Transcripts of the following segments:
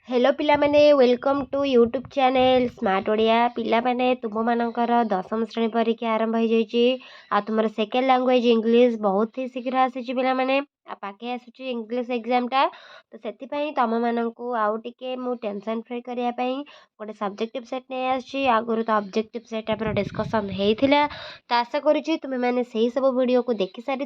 Hello पिला माने welcome to YouTube channel smart Odia पिला माने तुम मानकर दशम श्रेणी परीक्षा आरंभ हो जाइए तुम सेकेंड लैंग्वेज इंग्लिश बहुत ही शीघ्र आसी पिला माने पाखे आसूची इंग्लिश एग्जाम टा तो से तुम मानक आउ टे मु टेंशन फ्री करने गोटे सब्जेक्टिव सेट नहीं आसी आगुरी तो ऑब्जेक्टिव सेट आम डिस्कसन होता तो आशा करुँच तुम्हें मैंने से सब वीडियो को देखी सारी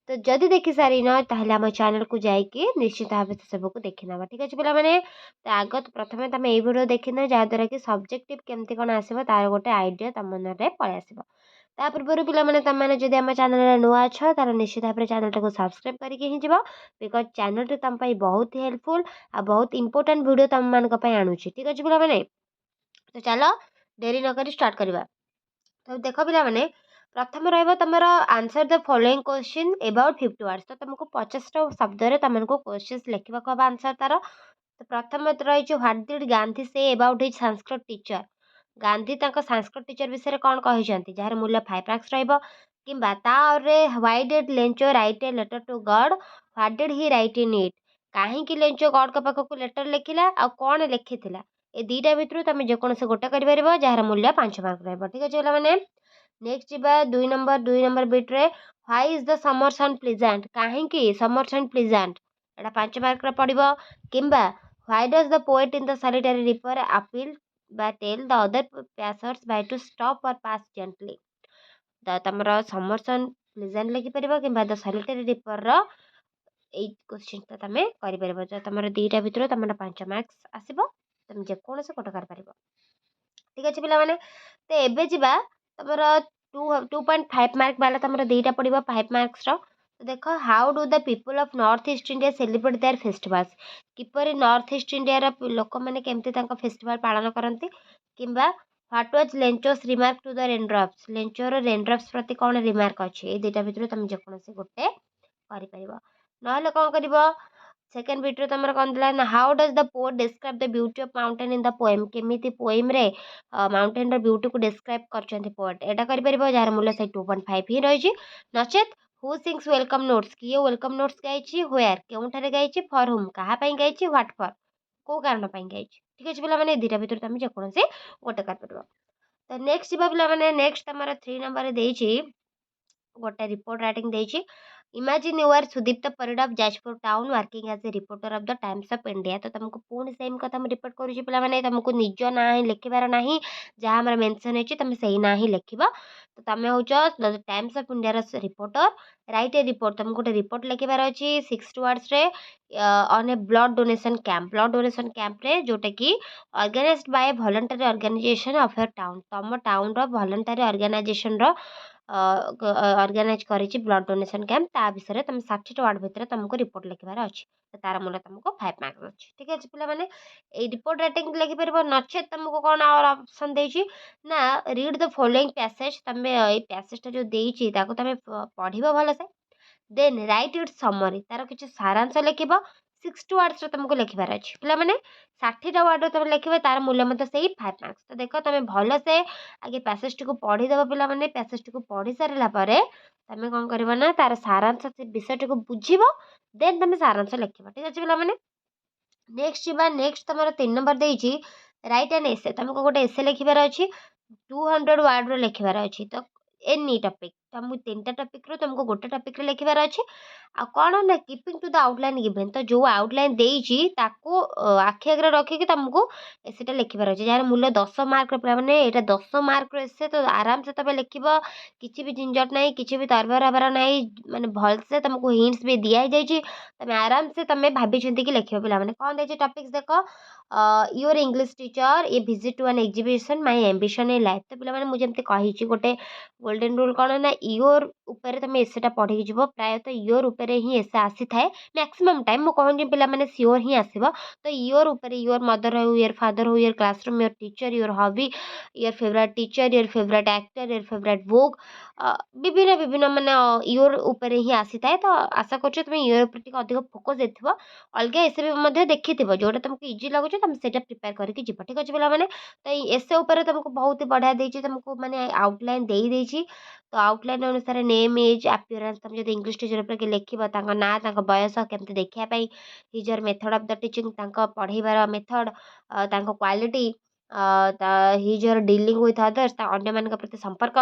तो जदि देखी सारी न ताहले आम चैनल को जाइए निश्चित भाव से सबको देखी ना ठीक अच्छे पे तो आग तो प्रथम तुम ये वीडियो देखी ना जहाँद्वारा कि सब्जेक्टिव केमती कौन आसो तार गोटे आइडिया तुम मन में पलि आसो ता पूर्व पे तुमने जब आम चैनल नुआ अच्छ तार निश्चित भाव में चैनल को सब्सक्राइब करके ही जीव बिकज चैनल तुम बहुत ही हेल्पफुल आ बहुत इंपोर्टेंट वीडियो तुम मान आणुची ठीक अच्छे पे तो चलो डेरी नक स्टार्ट करवा तो देख पे प्रथम रम answer the following question about 50 words तो तुमको 50टा शब्द तुमको क्वेश्चन लिखा हम आंसर तार तो प्रथम रही what did Gandhi say about his Sanskrit teacher Gandhi Sanskrit teacher विषय कौन कहते जार मूल्य 5 मार्क्स रहा why did Lencho write a letter to God what did he write in it कहीं लेंचो गॉड का पाखक लेटर लिखिला आ कौन लिखी ए दुईटा भितर तुम जेकोसी गोटे कर जार मूल्य 5 मार्क ठीक अच्छे मैंने नेक्स्ट जी 2 नंबर बिट्रे why is the summer sun pleasant कहीं समर सन प्लीजेंट एटा 5 मार्क पड़ो कि why does the poet in the solitary reaper tell the other passers by to stop or pass gently तो तुम summer sun pleasant लिखिपर कि the solitary river question तुम कर तुम दुईटा भितर तुम 5 मार्क्स आसो तुम जेकोसी गोटे कर ठीक अच्छे पे तो एबे जीवा तुम 2.5 मार्क वाला तुम दुईटा पड़ो 5 मार्क्स तो देख how do the people of North East India celebrate their festivals किपर नॉर्थ ईस्ट इंडिया लोक मैंने केमती फेस्टिवल पालन करती कि what was Lencho's remark to the raindrops लेंचोर रेनड्रप्स प्रति कौन रिमार्क अच्छे ये दुईटा भितर तुम जेकोसी गोटे कर ना कौन कर सेकेंड बिट्रे तुम कौन ना how does the poet describe the beauty of mountain in the poem केमिति पोएम रे माउंटेन ब्यूटी को डिस्क्राइब कर पोएट एटा कर जार मूल्य से 2.5 ही रही नचेत हु सिंग्स वेलकम नोट्स किए वेलकम नोट्स गाई व्वेयर केउठारे गाई फॉर हुम कहा गाई व्हाट फॉर को कारण गाई ठीक अच्छे पे दुईटा भितर तुम जेकोसी गोटे कर तो नेक्स्ट जी पे नेक्स्ट तुम 3 नंबर गोटे रिपोर्ट राइटिंग देछि imagine you are Sudipta Parida of Jajpur town working as a reporter of the Times of India तो तुमको पुणी सेम कथा रिपोर्ट करुच्ची पे तुमको निज ना ही लिखार ना जहाँ आम मेनसन होती तुम से ना ही लिख तो तुम हो Times of India reporter write a report तुमको गोटे रिपोर्ट लिखार अच्छी 6 वर्ड्स रे on a blood donation camp रे जोटा कि organised by voluntary organisation of your town तुम टाउन रो वॉलंटरी ऑर्गेनाइजेशन रो ऑर्गेनाइज करी ब्लड डोनेशन कैंप ता विषय तुम 60 वर्ड भितर तुमको रिपोर्ट लिखार अच्छी तो तार मूल्य तुमको 5 मार्क्स अच्छी ठीक है पे रिपोर्ट राइटिंग लिखिपर नचे तुमको कौन और ऑप्शन देछि ना रीड द फॉलोइंग पैसेज तुम पैसेज जो देछि तुम पढ़ भल से देन राइट इट समरी तार किसी सारांश लिख 60 वर्ड्स तुमको लिखार अच्छी पे 60टा वर्ड तुम लिखे तार मूल्य मत से 5 मार्क्स तो देख तुम भल से आगे पैसेज टी पढ़ीदेव पे पैसेज टी पढ़ी सारा तुम कौन कर ना तार सारांश से विषय टी बुझ देन तुम सारांश लिख ठीक अच्छे पे नेक्स्ट नेक्स्ट तुम 3 नंबर देछि राइट एन एसे तुमको गोटे एसे लिखार अच्छी 200 वर्ड लिखार अच्छी तो एनी टॉपिक तुमको 3टा टॉपिक रो तुमको गोटे टॉपिक रे लिखार अच्छी आ कौन ना keeping to the outline given तो जो आउटलाइन देछि ताको आखि आगे रखिक तुमको एसेटा लिखार अच्छे जार मूल्य 10 मार्क मैंने यहाँ 10 मार्क एसे तो आराम से तुम लिख किसी भी झंझट ना किसी भी तरबर हबार ना माने भलसे तुमको हिंट्स भी दिया तुम आराम से तुम भाभी कि लिख पे कौन दे टॉपिक्स देख your English teacher a visit to an exhibition my ambition in life तो पे मुझे कही गोटे गोल्डन रूल कौन ना इयोर उपरे तुम एसेटा पढ़ी जीव प्रायतः इयोर उपरे ही एसे आसी थाए मैक्सिमम टाइम मु कहूँ पे सियोर ही आसो तो इयोर उपरे योर मदर हो योर फादर हो your classroom your teacher your hobby your favourite teacher your favourite actor your favourite book विभिन्न विभिन्न माने इयोर उपरे ही आसी थाए तो आशा कर तुम इयोर उपर अधिक फोकस देथिबो अलग एसे भी देखी जोटा तुमको इजी लगुच तुम से प्रिपेयर करके जीव ठीक अच्छे पे तो एसे तुमको बहुत ही बढ़िया देती तुमको माने आउटलाइन दे तो आउटलाइन अनुसार नेम इज अपीयरेंस तुम जब इंग्लिश टीचर पर लिखिब ना बयस केमती देखापी his your method of the teaching पढ़ेबार method quality his your dealing with others अन्य मान प्रति संपर्क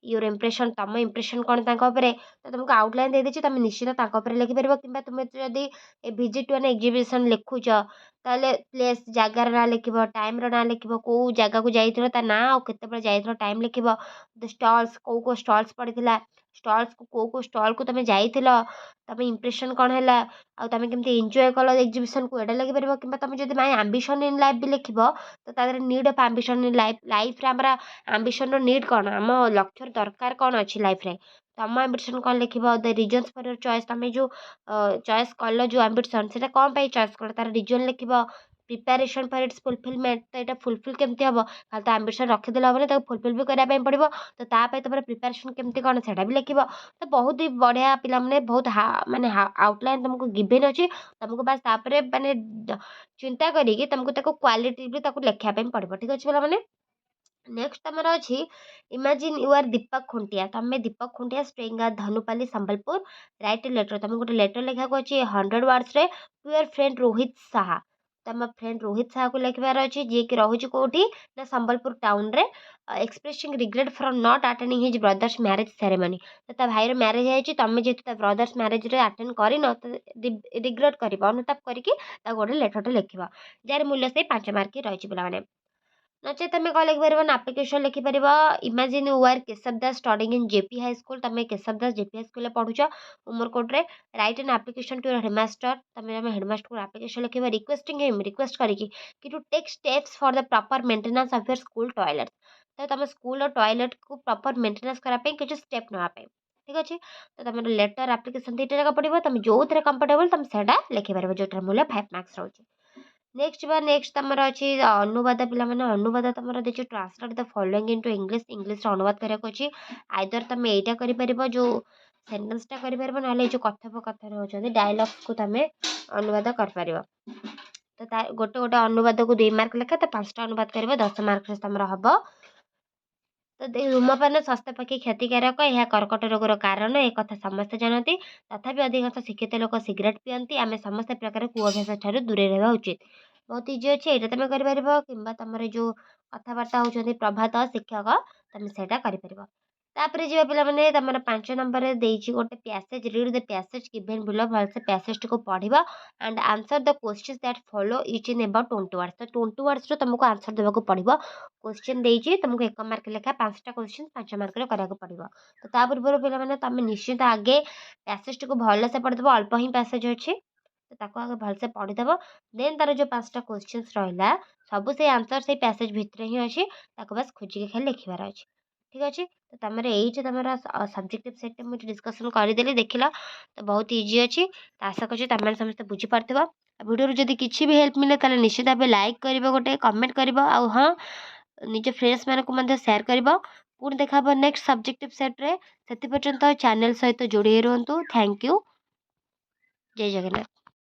योर इम्प्रेशन तुम इम्प्रेशन कौन तो तुमको आउटलाइन दे तुम निश्चित लिखिपर कि तुम जदि विजिट टू एन एग्जिबिशन लिखुच ताले प्लेस जगार ना लिख टाइम ना लिख कौ जगह को जाइए ता ना आते जाइए टाइम लिख स्टल्स कौ स्टल्स पड़ा स्टल्स को स्टल को तुम जाइल तुम इम्प्रेशन कौन है तुम केमती एंजॉय कल एग्जिबिशन को एटा लिखिपर कि तुम जब माई आम्बिशन इन लाइफ भी लिख तो तार need of ambition in life life आम आम्बिशन नीड कौन आम लक्ष्य दरकार कौन अच्छी लाइफ रे तुम आम्बिशन कौन लिख the reasons for your choice तुम जो चॉइस कल जो आम्बिशन से कौन चॉइस कर तार रिजन लिख प्रिपेरेशन फॉर इट्स फुलफिलमेंट तो यहाँ फुलफिल केमती हम खाली तो आम्बिशन रखीदे हम ना फुलफिल भी करने पड़ो तो तापाई तुम प्रिपेरेशन केमती कौन से भी लिख तो बहुत ही बढ़िया पिला माने बहुत माने आउटलाइन तुमको गिवेन अच्छी तुमको बस तापर माने चिंता करी तुमको क्वालिटी भी लिखापी पड़ो ठीक अच्छे पिला माने नेक्स्ट तुम अच्छी imagine you are Deepak Khuntia तुम Deepak Khuntia staying at Dhanupali Sambalpur write letter तुम गोटे लेटर लिखा अच्छे 100 वर्ड्स रे to your friend Rohit Saha तुम फ्रेंड रोहित साहा को लिखबार अच्छे जी कि रोचे कौटी ना संबलपुर टाउन रे expressing regret from not attending his brothers marriage ceremony तो भाईर मैरेज है तुम जेहतु ब्रदर्स मैरेज रे अटेंड कर रिग्रेट कर अनुताप करके गोटे लेटर लिख जार मूल्य से 5 मार्क रही पे नचे तुम कौन लिखिपर आप्लिकेसन लिखिपर imagine you are Keshav Das studying in JP high school तुम Keshav Das JP high school पढ़ुच उमरकोट रे write an application to your headmaster तुम हेडमास्टर को आप्लिकेसन लिख रिक्वेस्टिंग हिम रिक्वेस्ट करके कि to take steps for the proper maintenance of your school toilet तो तुम स्कूल टॉयलेट को प्रॉपर मेंटेनेंस करने किसी स्टेप नापी ठीक अच्छे तो तुम लेटर आप्लिकेसन दुईटा जगह पड़ो तुम जो थे कंफर्टेबल तुम से लिखिपर जो मूल्य 5 मार्क्स रोचे नेक्स्ट तुम अच्छी अनुवाद पे अनुवाद तुम देखिए translate the following into English English अनुवाद करने अच्छी आइदर तुम यहीटा कर जो सेन्टेन्सटा कर जो कथोपकथन होती डायलॉग्स को तुम अनुवाद कर तो गोटे गोटे अनुवाद को 2 मार्क लेखा तो 5टा अनुवाद कर 10 मार्क तुम हम तो धूमपान स्वास्थ्य पक्षे क्षतिकारक यह कर्कट रोगर कारण एक कथा समस्ते जानती तथापि अधिकांश शिक्षित लोक सिगरेट पिंती आम समस्त प्रकार कुअभ्यास ठार दूरे रहा उचित बहुत इजी अच्छे यहाँ तुम कर तुम जो कथबार्ता होती प्रभात शिक्षक तुम से तापर जी पे तुम 5 नंबर गोटे passage read the passage given below भलसे पैसेज को पढ़ा and answer the questions that follow each in about 20 words तो 20 वर्ड्स तुमको आंसर देवाक पड़ो क्वेश्चन देती तुमको 1 मार्क लेखा 5टा क्वेश्चन 5 मार्क कराया पड़ो तो ता पूर्व पे तुम निश्चित आगे पैसेज को भलसे पढ़ीदेव अल्प ही पैसेज अच्छे तो आगे भलसे पढ़ीदेव देन तार जो 5टा क्वेश्चन रहा सब से आंसर से पैसेज भितर ही अच्छे बस खोजिक खाली लिखार अच्छे ठीक अच्छे तो तुम ये तुम सब्जेक्टिव सेट मुझे डिस्कसन करदेली देखला तो बहुत इजी अच्छी तो आशा कर तुम समस्त बुझीपार वीडियो जब किसी भी हेल्प मिले ताले निश्चित भाव लाइक कर गोटे कमेंट कर हाँ निज फ्रेंड्स मान को सेयार कर पुणी देखा नेक्स्ट सब्जेक्टिव सेट्रे से पर्यंत चैनल सहित जोड़ी रुहतु थैंक यू जय जगन्नाथ।